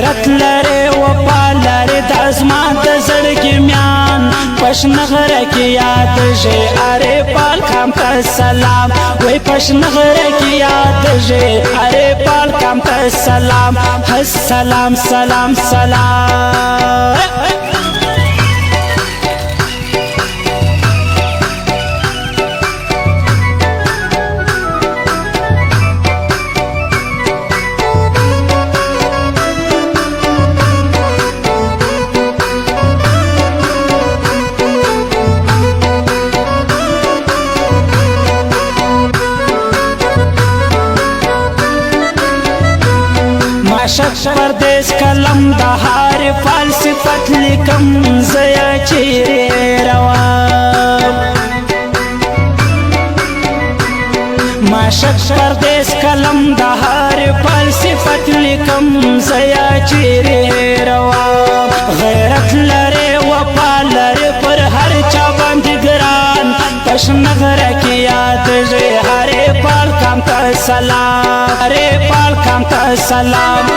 غیرت لري وفا لري د اسمان د زړګي میان پشنغره کې یاد شي اره پال کام ته سلام وای پشنغره کې یاد شي اره پال کام ته سلام السلام سلام سلام عاشق پردیس کلم د هر فلسفت لیکم زیا چیرې روان عاشق پردیس کلم د هر فلسفت لیکم زیا چیرې روان غیرت لري وفا لري پر هر چا باندې ګران پشنغره کې یاد شي هر پال کام ته سلام هر پال کام ته سلام